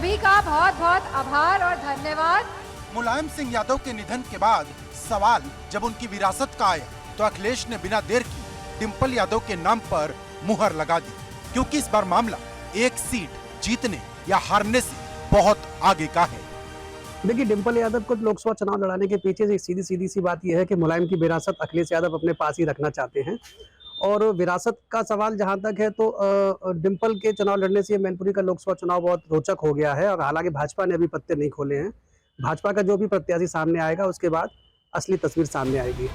सभी का बहुत बहुत आभार और धन्यवाद। मुलायम सिंह यादव के निधन के बाद सवाल जब उनकी विरासत का आया तो अखिलेश ने बिना देर की डिंपल यादव के नाम पर मुहर लगा दी, क्योंकि इस बार मामला एक सीट जीतने या हारने से बहुत आगे का है। देखिए, डिंपल यादव को लोकसभा चुनाव लड़ाने के पीछे से सीधी सी बात यह है कि मुलायम की विरासत अखिलेश यादव अपने पास ही रखना चाहते हैं। और विरासत का सवाल जहां तक है तो डिंपल के चुनाव लड़ने से मैनपुरी का लोकसभा चुनाव बहुत रोचक हो गया है। और हालांकि भाजपा ने अभी पत्ते नहीं खोले हैं। भाजपा का जो भी प्रत्याशी सामने आएगा उसके बाद असली तस्वीर सामने आएगी।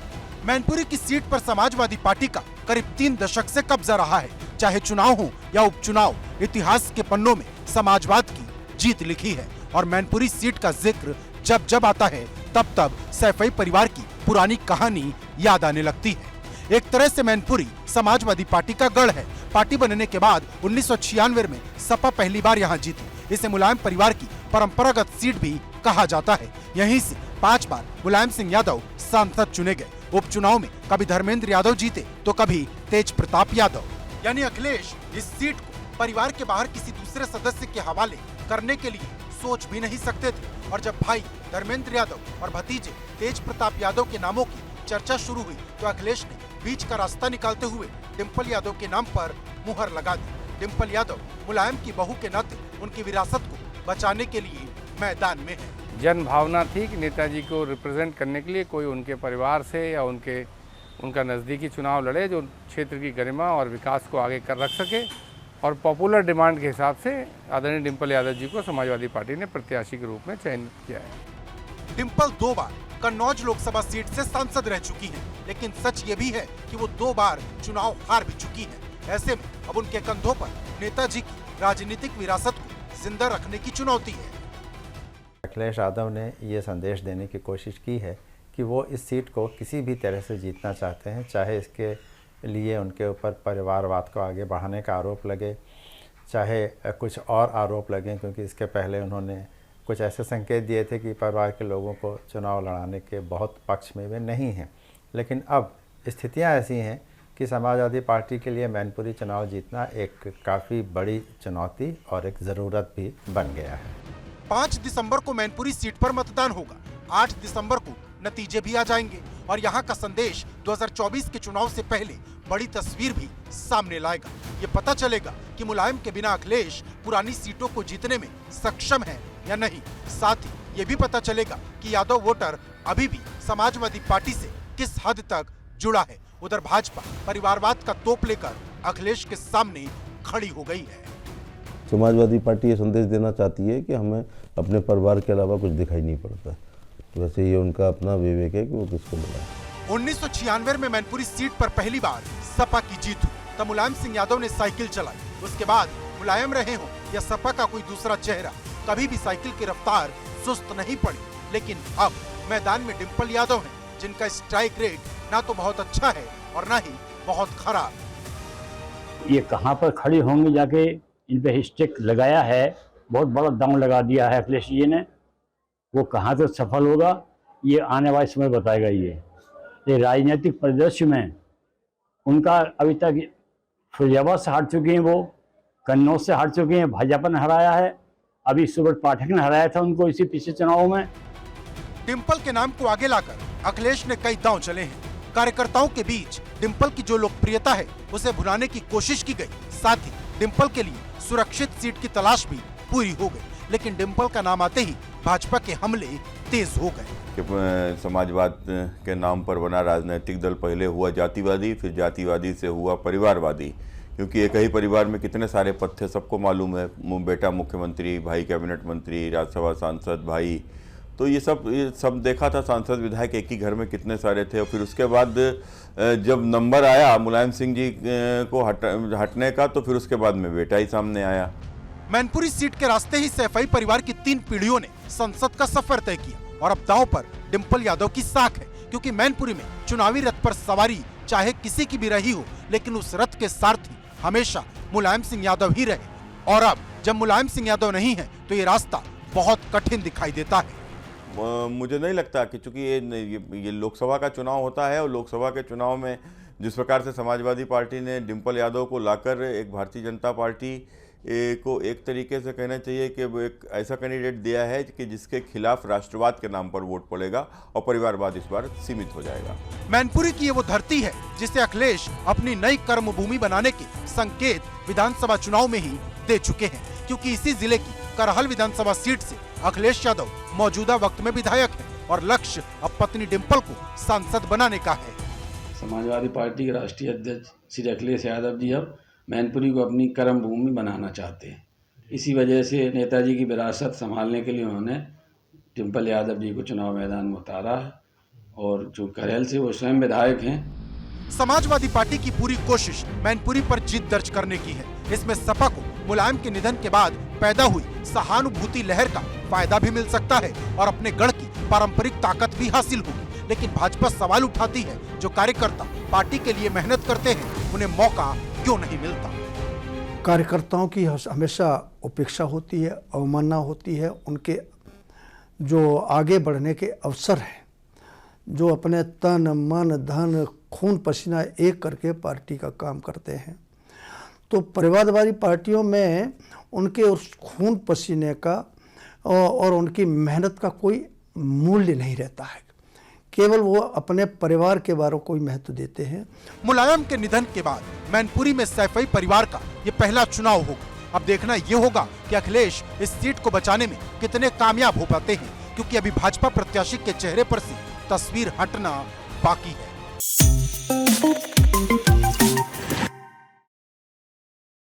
मैनपुरी की सीट पर समाजवादी पार्टी का करीब 3 दशक से कब्जा रहा है। चाहे चुनाव हो या उपचुनाव, इतिहास के पन्नों में समाजवाद की जीत लिखी है। और मैनपुरी सीट का जिक्र जब जब आता है तब तब सैफई परिवार की पुरानी कहानी याद आने लगती है। एक तरह से मैनपुरी समाजवादी पार्टी का गढ़ है। पार्टी बनने के बाद 1996 में सपा पहली बार यहाँ जीती। इसे मुलायम परिवार की परंपरागत सीट भी कहा जाता है। यहीं से 5 बार मुलायम सिंह यादव सांसद चुने गए। उपचुनाव में कभी धर्मेंद्र यादव जीते तो कभी तेज प्रताप यादव। यानी अखिलेश इस सीट को परिवार के बाहर किसी दूसरे सदस्य के हवाले करने के लिए सोच भी नहीं सकते थे। और जब भाई धर्मेंद्र यादव और भतीजे तेज प्रताप यादव के नामों की चर्चा शुरू हुई तो अखिलेश ने बीच का रास्ता निकालते हुए डिंपल यादव के नाम पर मुहर लगा दी। डिंपल यादव मुलायम की बहू के नाते उनकी विरासत को बचाने के लिए मैदान में है। जन भावना थी कि नेताजी को रिप्रेजेंट करने के लिए कोई उनके परिवार से या उनका नज़दीकी चुनाव लड़े जो क्षेत्र की गरिमा और विकास को आगे कर रख सके। और पॉपुलर डिमांड के हिसाब से आदरणीय डिंपल यादव जी को समाजवादी पार्टी ने प्रत्याशी के रूप में चयनित किया है। डिंपल 2 बार कन्नौज लोकसभा सीट से सांसद रह चुकी हैं, लेकिन सच ये भी है कि वो 2 बार चुनाव हार भी चुकी हैं। ऐसे में अब उनके कंधों पर नेताजी की राजनीतिक विरासत को जिंदा रखने की चुनौती है। अखिलेश यादव ने ये संदेश देने की कोशिश की है कि वो इस सीट को किसी भी तरह से जीतना चाहते हैं, चाहे इसके लिए उनके ऊपर परिवारवाद को आगे बढ़ाने का आरोप लगे, चाहे कुछ और आरोप लगे, क्योंकि इसके पहले उन्होंने कुछ ऐसे संकेत दिए थे कि परिवार के लोगों को चुनाव लड़ाने के बहुत पक्ष में वे नहीं हैं। लेकिन अब स्थितियां ऐसी हैं कि समाजवादी पार्टी के लिए मैनपुरी चुनाव जीतना एक काफ़ी बड़ी चुनौती और एक ज़रूरत भी बन गया है। 5 दिसंबर को मैनपुरी सीट पर मतदान होगा। 8 दिसंबर को नतीजे भी आ जाएंगे और यहाँ का संदेश 2024 के चुनाव से पहले बड़ी तस्वीर भी सामने लाएगा। ये पता चलेगा कि मुलायम के बिना अखिलेश पुरानी सीटों को जीतने में सक्षम है या नहीं। साथ ही ये भी पता चलेगा कि यादव वोटर अभी भी समाजवादी पार्टी से किस हद तक जुड़ा है। उधर भाजपा परिवारवाद का तोप लेकर अखिलेश के सामने खड़ी हो गई है। समाजवादी पार्टी ये संदेश देना चाहती है कि हमें अपने परिवार के अलावा कुछ दिखाई नहीं पड़ता। वैसे ये उनका अपना विवेक है कि वो किसको बुलाए। 1996 में मैनपुरी सीट पर पहली बार सपा की जीत हुई, तब मुलायम सिंह यादव ने साइकिल चलाई। उसके बाद मुलायम रहे हो या सपा का कोई दूसरा चेहरा, कभी भी साइकिल की रफ्तार सुस्त नहीं पड़ी। लेकिन अब मैदान में डिंपल यादव हैं, जिनका स्ट्राइक रेट ना तो बहुत अच्छा है और ना ही बहुत खराब। ये कहाँ पर खड़ी होंगी, जाके इन पे स्टिक लगाया है, बहुत बड़ा दांव लगा दिया है अखिलेश जी ने। वो कहाँ तक सफल होगा ये आने वाले समय बताएगा। ये राजनीतिक परिदृश्य में उनका अभी तक फिरोजाबाद से हार चुके हैं, वो कन्नौज से हार चुके हैं, भाजपा ने हराया है, अभी सुब्रत पाठक ने हराया था उनको इसी पिछले चुनाव में। डिंपल के नाम को आगे लाकर अखिलेश ने कई दांव चले हैं। कार्यकर्ताओं के बीच डिंपल की जो लोकप्रियता है उसे भुनाने की कोशिश की गई। साथ ही डिंपल के लिए सुरक्षित सीट की तलाश भी पूरी हो गई। लेकिन डिंपल का नाम आते ही भाजपा के हमले तेज हो गए। समाजवाद के नाम पर बना राजनीतिक दल पहले हुआ जातिवादी, फिर जातिवादी से हुआ परिवारवादी, क्योंकि एक ही परिवार में कितने सारे पद थे सबको मालूम है। बेटा मुख्यमंत्री, भाई कैबिनेट मंत्री, राज्यसभा सांसद भाई, तो ये सब देखा था। सांसद विधायक एक ही घर में कितने सारे थे। और फिर उसके बाद जब नंबर आया मुलायम सिंह जी को हटने का, तो फिर उसके बाद में बेटा ही सामने आया। मैनपुरी सीट के रास्ते ही सैफई परिवार की 3 पीढ़ियों ने संसद का सफर तय किया और अब दांव पर डिंपल यादव की साख है, क्योंकि मैनपुरी में चुनावी रथ पर सवारी चाहे किसी की भी रही हो, लेकिन उस रथ के सारथी हमेशा मुलायम सिंह यादव ही रहे। और अब जब मुलायम सिंह यादव नहीं है तो ये रास्ता बहुत कठिन दिखाई देता है। मुझे नहीं लगता कि चूंकि ये लोकसभा का चुनाव होता है और लोकसभा के चुनाव में जिस प्रकार से समाजवादी पार्टी ने डिंपल यादव को लाकर एक भारतीय जनता पार्टी को एक तरीके से कहना चाहिए कि वो एक ऐसा कैंडिडेट दिया है कि जिसके खिलाफ राष्ट्रवाद के नाम पर वोट पड़ेगा और परिवारवाद इस बार सीमित हो जाएगा। मैनपुरी की ये वो धरती है जिसे अखिलेश अपनी नई कर्म भूमि बनाने के संकेत विधानसभा चुनाव में ही दे चुके हैं, क्योंकि इसी जिले की करहल विधानसभा सीट से अखिलेश यादव मौजूदा वक्त में विधायक है और लक्ष्य अब पत्नी डिंपल को सांसद बनाने का है। समाजवादी पार्टी के राष्ट्रीय अध्यक्ष श्री अखिलेश यादव जी अब मैनपुरी को अपनी कर्म भूमि बनाना चाहते हैं। इसी वजह से नेताजी की विरासत संभालने के लिए उन्होंने डिंपल यादव जी को चुनाव मैदान में उतारा है और जो करहल से वो स्वयं विधायक हैं। समाजवादी पार्टी की पूरी कोशिश मैनपुरी पर जीत दर्ज करने की है। इसमें सपा को मुलायम के निधन के बाद पैदा हुई सहानुभूति लहर का फायदा भी मिल सकता है और अपने गढ़ की पारंपरिक ताकत भी हासिल होगी। लेकिन भाजपा सवाल उठाती है, जो कार्यकर्ता पार्टी के लिए मेहनत करते हैं उन्हें मौका क्यों नहीं मिलता। कार्यकर्ताओं की हमेशा उपेक्षा होती है, अवमानना होती है। उनके जो आगे बढ़ने के अवसर हैं, जो अपने तन मन धन खून पसीना एक करके पार्टी का काम करते हैं, तो परिवारवादी पार्टियों में उनके उस खून पसीने का और उनकी मेहनत का कोई मूल्य नहीं रहता है। केवल वो अपने परिवार के बारे को ही महत्व देते हैं। मुलायम के निधन के बाद मैनपुरी में सैफई परिवार का ये पहला चुनाव होगा। अब देखना ये होगा कि अखिलेश इस सीट को बचाने में कितने कामयाब हो पाते हैं, क्योंकि अभी भाजपा प्रत्याशी के चेहरे पर से तस्वीर हटना बाकी है।